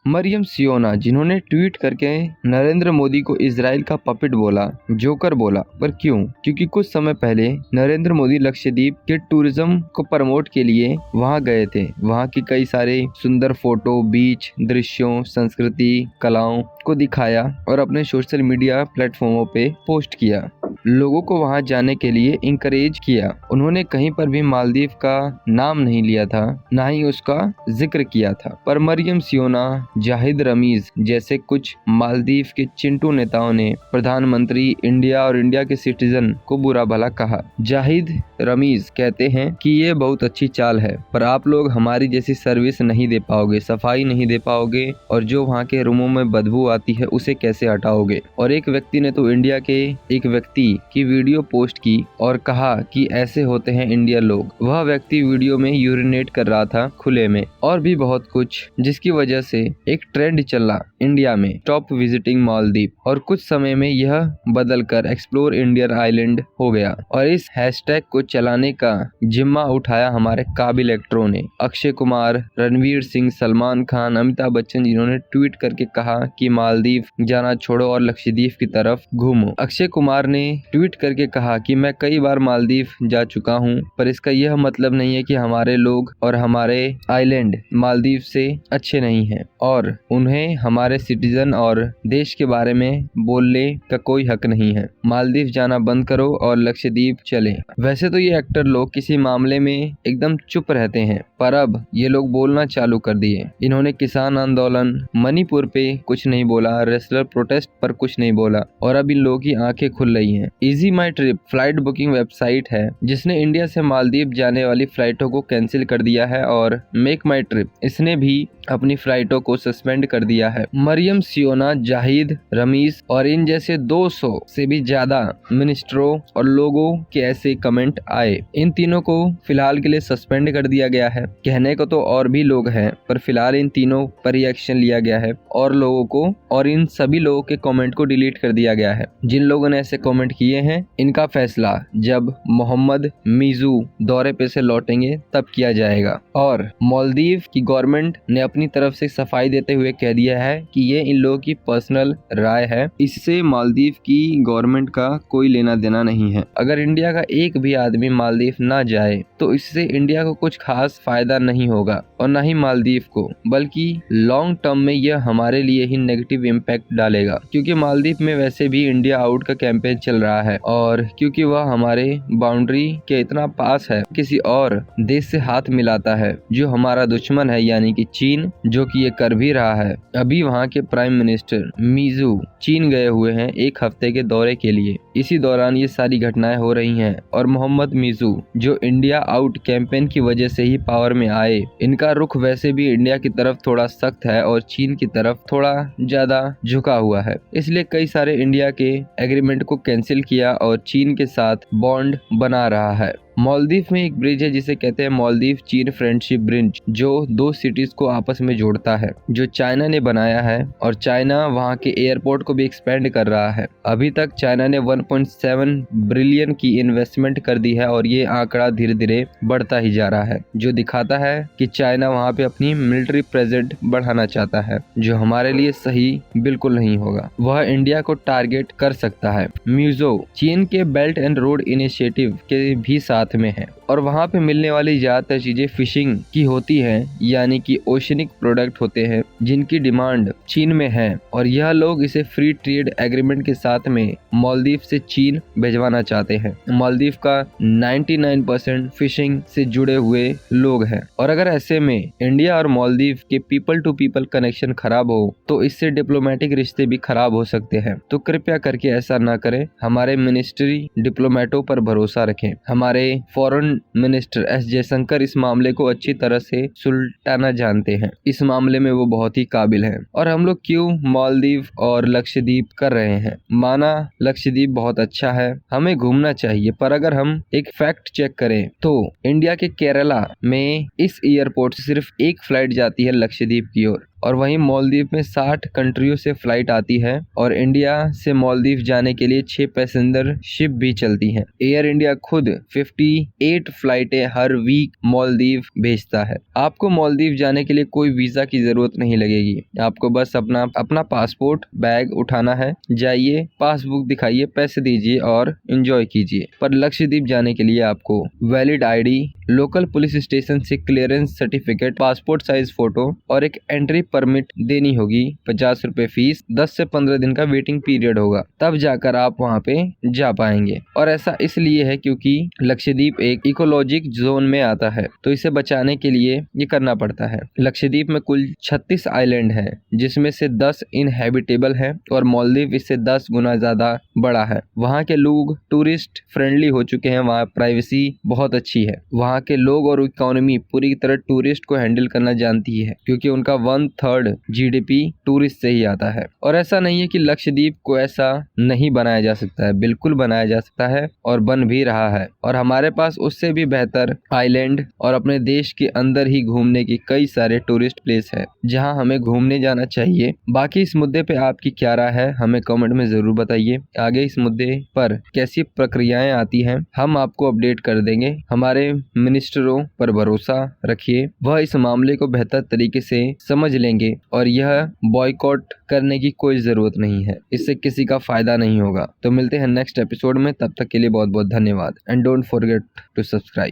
मरियम सियोना, जिन्होंने ट्वीट करके नरेंद्र मोदी को इजराइल का पपेट बोला, जोकर बोला। पर क्यों? क्योंकि कुछ समय पहले नरेंद्र मोदी लक्षद्वीप के टूरिज्म को प्रमोट के लिए वहां गए थे। वहां की कई सारे सुंदर फोटो, बीच दृश्यों, संस्कृति, कलाओं को दिखाया और अपने सोशल मीडिया प्लेटफॉर्मों पे पोस्ट किया। लोगों को वहां जाने के लिए इंकरेज किया। उन्होंने कहीं पर भी मालदीव का नाम नहीं लिया था, ना ही उसका जिक्र किया था। पर मरियम सियोना, जाहिद रमीज जैसे कुछ मालदीव के चिंटू नेताओं ने प्रधानमंत्री इंडिया और इंडिया के सिटीजन को बुरा भला कहा। जाहिद रमीज कहते हैं कि ये बहुत अच्छी चाल है, पर आप लोग हमारी जैसी सर्विस नहीं दे पाओगे, सफाई नहीं दे पाओगे, और जो वहाँ के रूमों में बदबू आती है उसे कैसे हटाओगे। और एक व्यक्ति ने तो इंडिया के एक व्यक्ति की वीडियो पोस्ट की और कहा कि ऐसे होते हैं इंडियन लोग। वह व्यक्ति वीडियो में यूरिनेट कर रहा था खुले में, और भी बहुत कुछ, जिसकी वजह से एक ट्रेंड चला इंडिया में, टॉप विजिटिंग मालदीव। और कुछ समय में यह बदलकर एक्सप्लोर इंडियन आइलैंड हो गया। और इस हैशटैग को चलाने का जिम्मा उठाया हमारे काबिल एक्टरों ने, अक्षय कुमार, रणवीर सिंह, सलमान खान, अमिताभ बच्चन, जिन्होंने ट्वीट करके कहा कि मालदीव जाना छोड़ो और लक्षद्वीप की तरफ घूमो। अक्षय कुमार ने ट्वीट करके कहा कि मैं कई बार मालदीव जा चुका हूं, पर इसका यह मतलब नहीं है कि हमारे लोग और हमारे आइलैंड मालदीव से अच्छे नहीं हैं और उन्हें हमारे सिटीजन और देश के बारे में बोलने का कोई हक नहीं है। मालदीव जाना बंद करो और लक्षद्वीप चले। वैसे तो ये एक्टर लोग किसी मामले में एकदम चुप रहते हैं, पर अब ये लोग बोलना चालू कर दिए। इन्होंने किसान आंदोलन, मणिपुर पे कुछ नहीं बोला, रेसलर प्रोटेस्ट पर कुछ नहीं बोला, और अब इन लोगों की आंखें खुल रही हैं। इजी माई ट्रिप फ्लाइट बुकिंग वेबसाइट है जिसने इंडिया से मालदीव जाने वाली फ्लाइटों को कैंसिल कर दिया है, और मेक माई ट्रिप, इसने भी अपनी फ्लाइटों को सस्पेंड कर दिया है। मरियम सियोना, जाहिद रमीज और इन जैसे 200 से भी ज्यादा मिनिस्टरों और लोगों के ऐसे कमेंट आए। इन तीनों को फिलहाल के लिए सस्पेंड कर दिया गया है। कहने को तो और भी लोग हैं, पर फिलहाल इन तीनों पर ही एक्शन लिया गया है और लोगों को, और इन सभी लोगों के कमेंट को डिलीट कर दिया गया है। जिन लोगों ने ऐसे कमेंट किए हैं, इनका फैसला जब मोहम्मद मीजू दौरे पे से लौटेंगे तब किया जाएगा। और मालदीव की गवर्नमेंट ने अपनी तरफ से सफाई देते हुए कह दिया है कि ये इन लोगों की पर्सनल राय है, इससे मालदीव की गवर्नमेंट का कोई लेना देना नहीं है। अगर इंडिया का एक भी आदमी मालदीव ना जाए तो इससे इंडिया को कुछ खास फायदा नहीं होगा और न ही मालदीव को, बल्कि लॉन्ग टर्म में यह हमारे लिए ही नेगेटिव इम्पैक्ट डालेगा। क्योंकि मालदीव में वैसे भी इंडिया आउट का कैंपेन चल रहा है, और क्योंकि वह हमारे बाउंड्री के इतना पास है, किसी और देश से हाथ मिलाता है जो हमारा दुश्मन है, यानी कि चीन, जो कि ये कर भी रहा है। अभी वहाँ के प्राइम मिनिस्टर मीजू चीन गए हुए हैं एक हफ्ते के दौरे के लिए। इसी दौरान ये सारी घटनाएं हो रही हैं, और मोहम्मद मीजू जो इंडिया आउट कैंपेन की वजह से ही पावर में आए, इनका रुख वैसे भी इंडिया की तरफ थोड़ा सख्त है और चीन की तरफ थोड़ा ज्यादा झुका हुआ है। इसलिए कई सारे इंडिया के एग्रीमेंट को कैंसिल किया और चीन के साथ बॉन्ड बना रहा है। मालदीव में एक ब्रिज है जिसे कहते हैं मालदीव चीन फ्रेंडशिप ब्रिज, जो दो सिटीज को आपस में जोड़ता है, जो चाइना ने बनाया है। और चाइना वहां के एयरपोर्ट को भी एक्सपेंड कर रहा है। अभी तक चाइना ने 1.7 बिलियन की इन्वेस्टमेंट कर दी है और ये आंकड़ा धीरे धीरे बढ़ता ही जा रहा है, जो दिखाता है कि चाइना वहां पे अपनी मिलिट्री प्रेजेंट बढ़ाना चाहता है, जो हमारे लिए सही बिल्कुल नहीं होगा। वह इंडिया को टारगेट कर सकता है। म्यूजो चीन के बेल्ट एंड रोड इनिशिएटिव के भी साथ में है, और वहाँ पे मिलने वाली ज्यादातर चीजें फिशिंग की होती हैं, यानी कि ओशनिक प्रोडक्ट होते हैं जिनकी डिमांड चीन में है, और यह लोग इसे फ्री ट्रेड एग्रीमेंट के साथ में मालदीव से चीन भेजवाना चाहते हैं। मालदीव का 99% फिशिंग से जुड़े हुए लोग हैं, और अगर ऐसे में इंडिया और मालदीव के पीपल टू पीपल कनेक्शन खराब हो तो इससे डिप्लोमेटिक रिश्ते भी खराब हो सकते हैं। तो कृपया करके ऐसा ना करें। हमारे मिनिस्ट्री डिप्लोमेटों पर भरोसा रखें। हमारे फॉरेन मिनिस्टर एस जयशंकर इस मामले को अच्छी तरह से सुलझाना जानते हैं। इस मामले में वो बहुत ही काबिल हैं। और हम लोग क्यों मालदीव और लक्षद्वीप कर रहे हैं? माना लक्षद्वीप बहुत अच्छा है, हमें घूमना चाहिए, पर अगर हम एक फैक्ट चेक करें तो इंडिया के केरला में इस एयरपोर्ट से सिर्फ एक फ्लाइट जाती है लक्षद्वीप की ओर, और वहीं मालदीव में 60 कंट्रियों से फ्लाइट आती है और इंडिया से मालदीव जाने के लिए 6 पैसेंजर शिप भी चलती हैं। एयर इंडिया खुद 58 फ्लाइटें हर वीक मालदीव भेजता है। आपको मालदीव जाने के लिए कोई वीजा की जरूरत नहीं लगेगी। आपको बस अपना पासपोर्ट बैग उठाना है, जाइए, पासबुक दिखाइए, पैसे दीजिए और एंजॉय कीजिए। पर लक्षद्वीप जाने के लिए आपको valid ID, local police station से clearance certificate, passport size photo और एक एंट्री परमिट देनी होगी। 50 रुपए फीस, 10 से 15 दिन का वेटिंग पीरियड होगा, तब जाकर आप वहाँ पे जा पाएंगे। और ऐसा इसलिए है क्योंकि लक्षद्वीप एक इकोलॉजिक जोन में आता है, तो इसे बचाने के लिए ये करना पड़ता है। लक्षद्वीप में कुल 36 आइलैंड है, जिसमें से 10 इनहेबिटेबल है और मालदीव इससे 10 गुना ज्यादा बड़ा है। वहाँ के लोग टूरिस्ट फ्रेंडली हो चुके हैं, वहाँ प्राइवेसी बहुत अच्छी है। वहाँ के लोग और इकोनॉमी पूरी तरह टूरिस्ट को हैंडल करना जानती है, क्योंकि उनका 1/3 जीडीपी टूरिस्ट से ही आता है। और ऐसा नहीं है कि लक्षद्वीप को ऐसा नहीं बनाया जा सकता है, बिल्कुल बनाया जा सकता है और बन भी रहा है। और हमारे पास उससे भी बेहतर आइलैंड और अपने देश के अंदर ही घूमने की कई सारे टूरिस्ट प्लेस है, जहां हमें घूमने जाना चाहिए। बाकी इस मुद्दे पे आपकी क्या राय है, हमें कमेंट में जरूर बताइए। आगे इस मुद्दे पर कैसी प्रक्रियाएं आती हैं, हम आपको अपडेट कर देंगे। हमारे मिनिस्टरों पर भरोसा रखिए, वह इस मामले को बेहतर तरीके से समझ लेंगे और यह बॉयकॉट करने की कोई जरूरत नहीं है, इससे किसी का फायदा नहीं होगा। तो मिलते हैं नेक्स्ट एपिसोड में, तब तक के लिए बहुत बहुत धन्यवाद and don't forget to subscribe.